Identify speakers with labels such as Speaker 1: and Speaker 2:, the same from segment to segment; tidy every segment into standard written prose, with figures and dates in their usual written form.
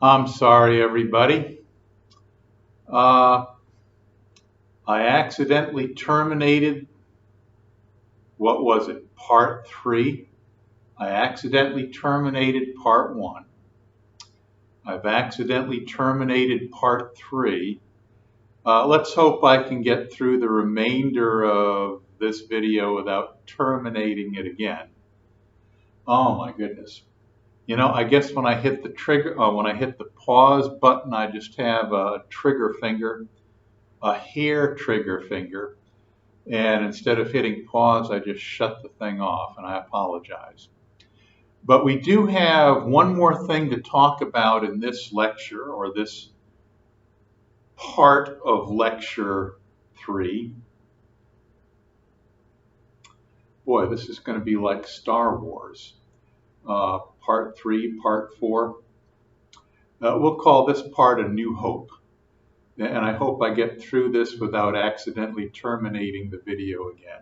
Speaker 1: I'm sorry, everybody. I accidentally terminated, what was it, part 3. I accidentally terminated part 1. I've accidentally terminated part 3. Let's hope I can get through the remainder of this video without terminating it again. Oh my goodness. You know, I guess when I hit the trigger, when I hit the pause button, I just have a trigger finger, a hair trigger finger, and instead of hitting pause, I just shut the thing off, and I apologize. But we do have one more thing to talk about in this lecture, or this part of lecture 3. Boy, this is going to be like Star Wars. Part 3, part 4. We'll call this part A New Hope. And I hope I get through this without accidentally terminating the video again.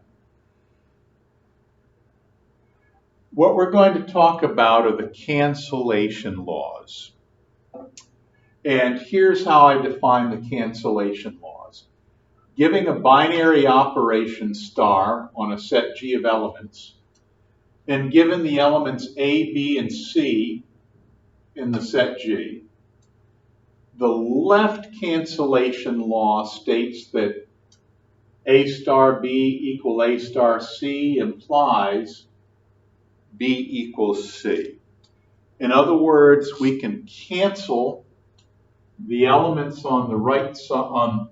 Speaker 1: What we're going to talk about are the cancellation laws. And here's how I define the cancellation laws. Giving a binary operation star on a set G of elements, and given the elements A, B, and C in the set G, the left cancellation law states that A star B equal A star C implies B equals C. In other words, we can cancel the elements on the right side,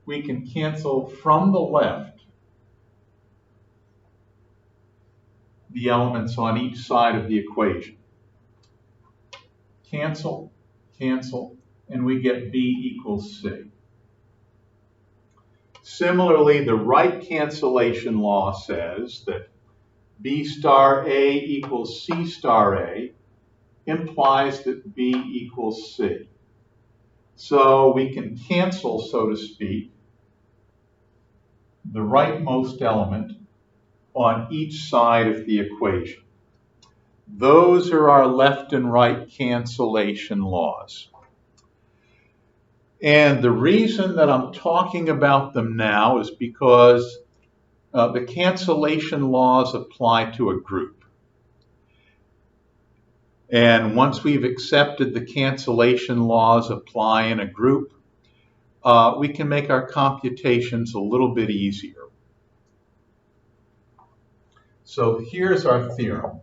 Speaker 1: we can cancel from the left the elements on each side of the equation. Cancel, cancel, and we get B equals C. Similarly, the right cancellation law says that B star A equals C star A implies that B equals C. So we can cancel, so to speak, the rightmost element on each side of the equation. Those are our left and right cancellation laws. And the reason that I'm talking about them now is because the cancellation laws apply to a group. And once we've accepted the cancellation laws apply in a group, we can make our computations a little bit easier. So here's our theorem.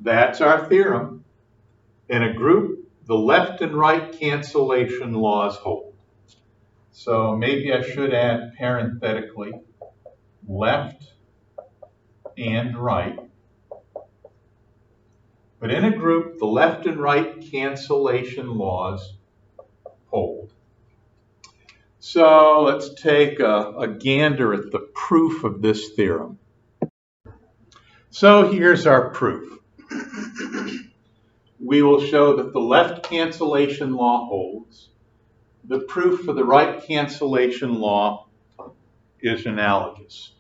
Speaker 1: That's our theorem. In a group, the left and right cancellation laws hold. So maybe I should add parenthetically left and right. But in a group, the left and right cancellation laws hold. So let's take a gander at the proof of this theorem. So here's our proof. We will show that the left cancellation law holds. The proof for the right cancellation law is analogous.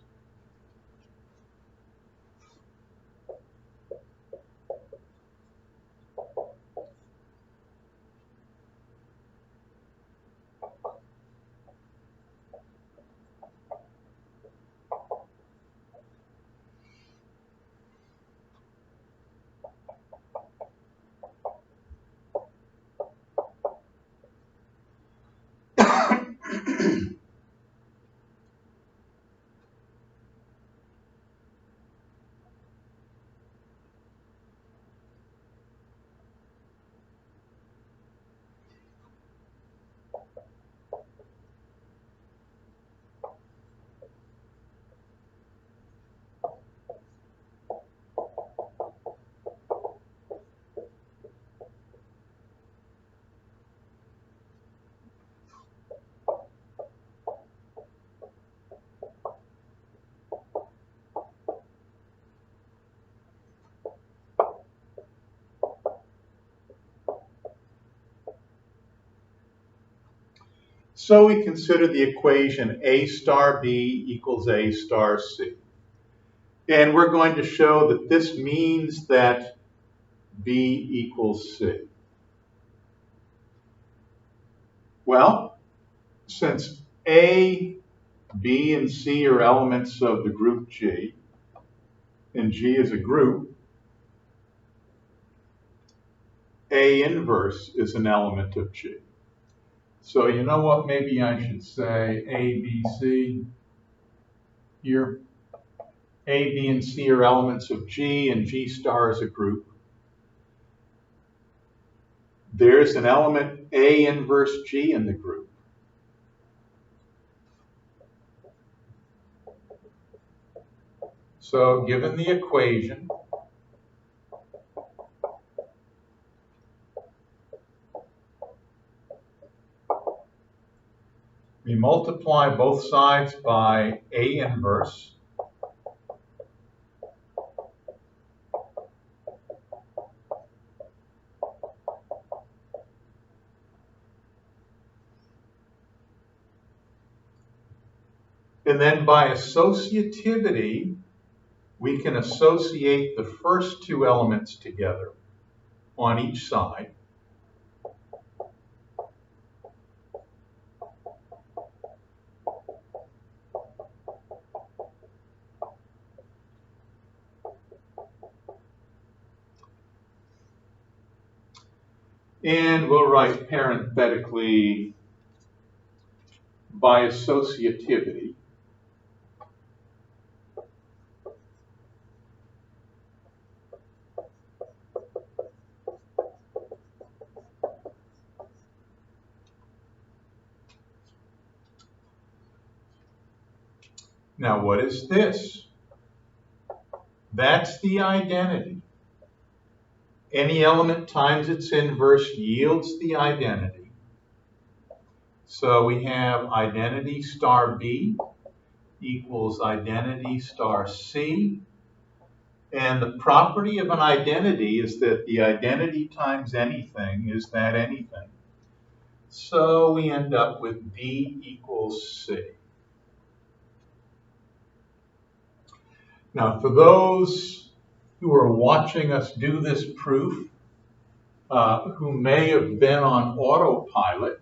Speaker 1: So we consider the equation A star B equals A star C. And we're going to show that this means that B equals C. Well, since A, B, and C are elements of the group G, and G is a group, A inverse is an element of G. So you know what, maybe I should say A, B, C here. A, B, and C are elements of G, and G star is a group. There's an element A inverse G in the group. So given the equation, we multiply both sides by A inverse. And then by associativity, we can associate the first two elements together on each side. And we'll write parenthetically by associativity. Now, what is this? That's the identity. Any element times its inverse yields the identity. So we have identity star B equals identity star C. And the property of an identity is that the identity times anything is that anything. So we end up with B equals C. Now, for those who are watching us do this proof, who may have been on autopilot,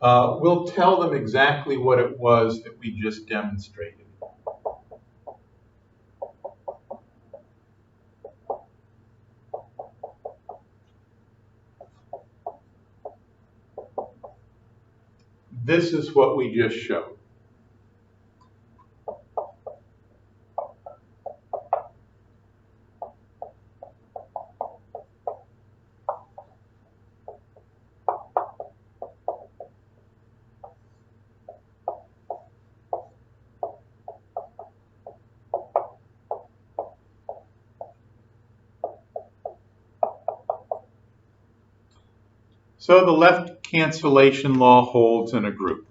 Speaker 1: we'll tell them exactly what it was that we just demonstrated. This is what we just showed. So the left cancellation law holds in a group.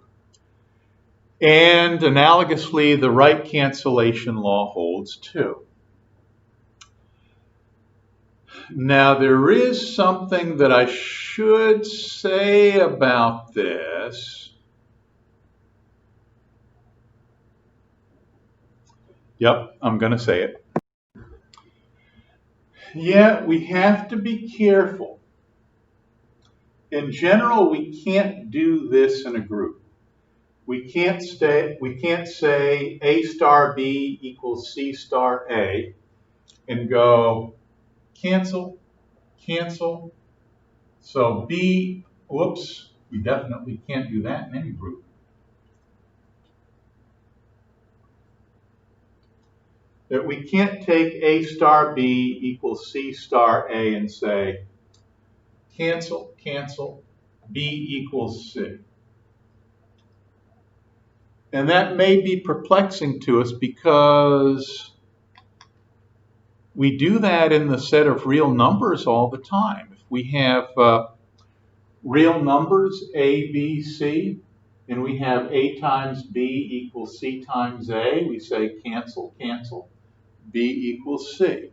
Speaker 1: And analogously, the right cancellation law holds too. Now, there is something that I should say about this. Yep, I'm going to say it. Yeah, we have to be careful. In general, we can't do this in a group. We can't say A star B equals C star A and go cancel, cancel. So B, whoops, we definitely can't do that in any group. That we can't take A star B equals C star A and say cancel, cancel, B equals C. And that may be perplexing to us because we do that in the set of real numbers all the time. If we have real numbers A, B, C, and we have A times B equals C times A, we say cancel, cancel, B equals C.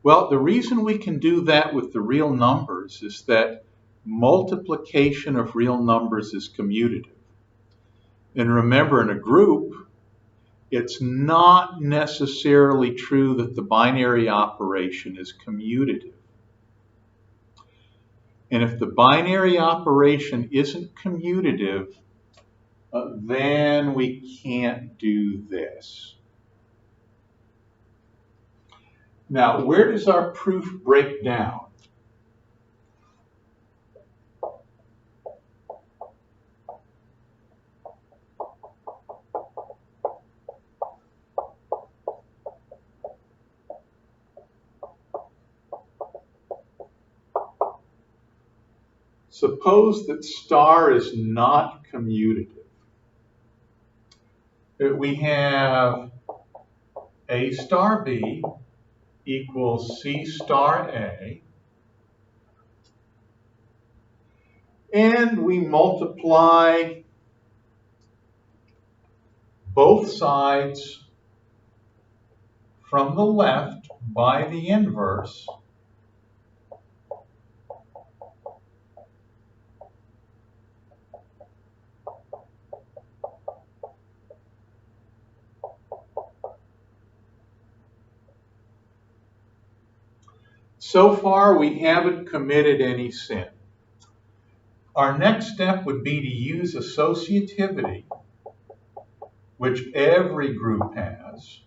Speaker 1: Well, the reason we can do that with the real numbers is that multiplication of real numbers is commutative. And remember, in a group, it's not necessarily true that the binary operation is commutative. And if the binary operation isn't commutative, then we can't do this. Now, where does our proof break down? Suppose that star is not commutative. We have A star B equals C star A, and we multiply both sides from the left by the inverse, so far we haven't committed any sin. Our next step would be to use associativity, which every group has,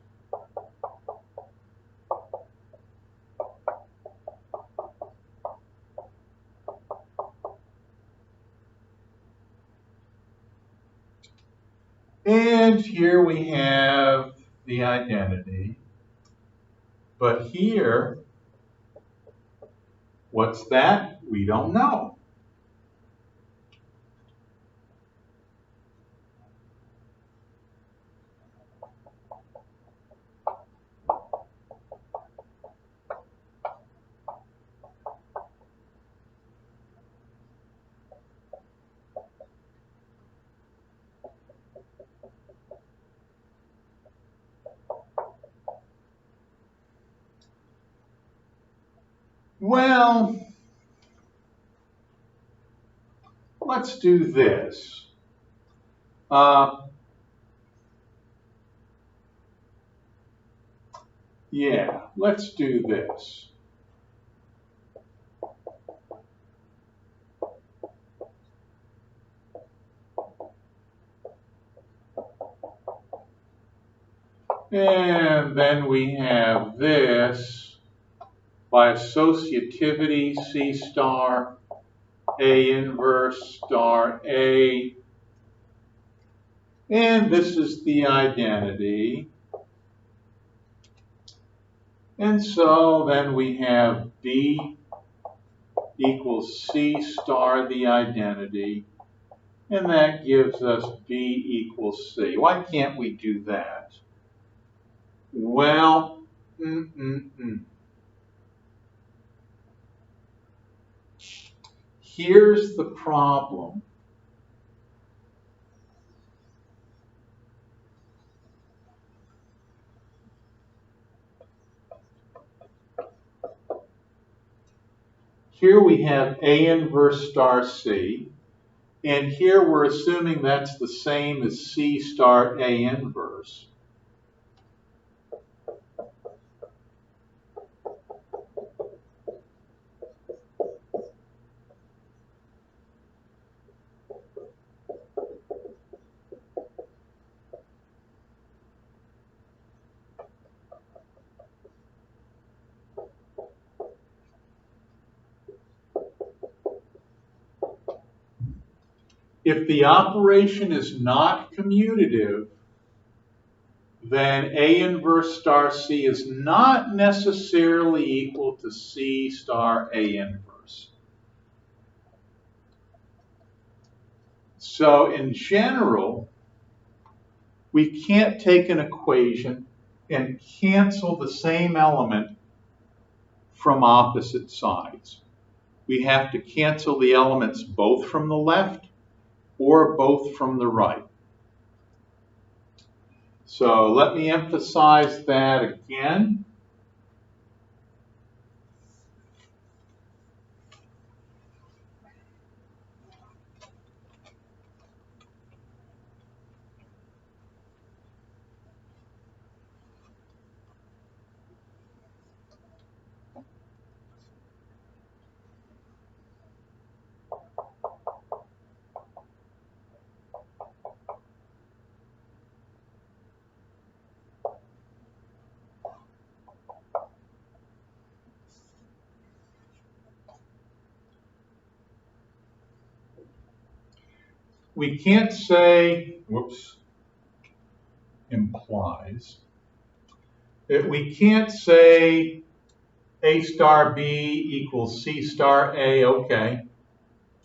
Speaker 1: and here we have the identity, but here, what's that? We don't know. Well, let's do this. Yeah, let's do this. And then we have this by associativity, C star, A inverse star A. And this is the identity. And so then we have B equals C star the identity. And that gives us B equals C. Why can't we do that? Well, here's the problem. Here we have A inverse star C, and here we're assuming that's the same as C star A inverse. If the operation is not commutative, then A inverse star C is not necessarily equal to C star A inverse. So in general, we can't take an equation and cancel the same element from opposite sides. We have to cancel the elements both from the left or both from the right. So let me emphasize that again. we can't say, implies that we can't say A star B equals C star A. Okay.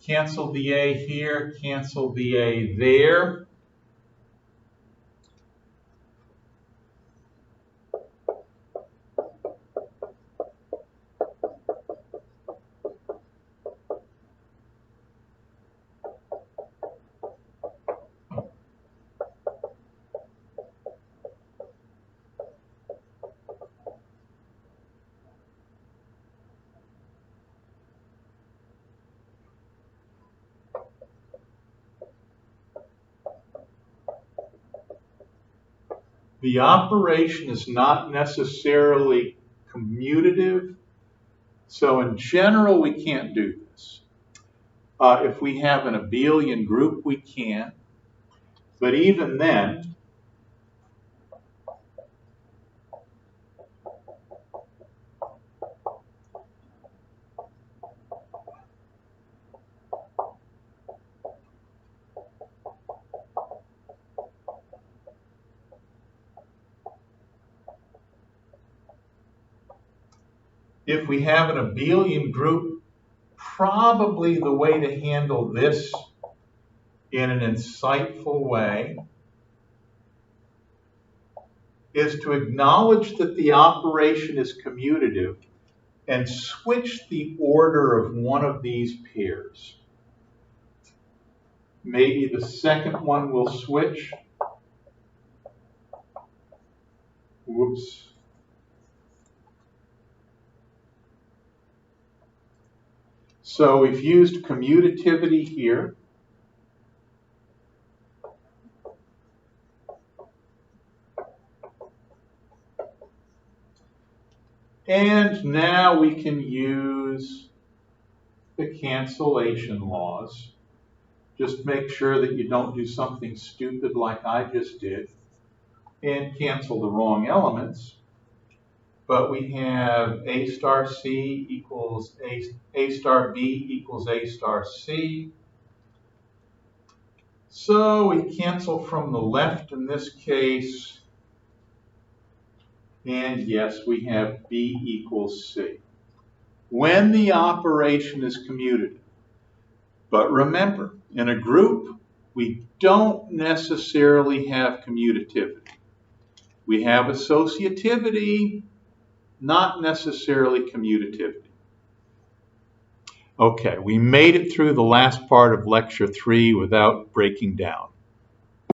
Speaker 1: Cancel the A here, cancel the A there. The operation is not necessarily commutative, so in general we can't do this. If we have an abelian group, we can, but even then, if we have an abelian group, probably the way to handle this in an insightful way is to acknowledge that the operation is commutative and switch the order of one of these pairs. Maybe the second one will switch. So we've used commutativity here. And now we can use the cancellation laws. Just make sure that you don't do something stupid like I just did and cancel the wrong elements. But we have A star C equals A star B equals A star C. So we cancel from the left in this case. And yes, we have B equals C. When the operation is commutative. But remember, in a group, we don't necessarily have commutativity. We have associativity, not necessarily commutativity. Okay, we made it through the last part of lecture 3 without breaking down.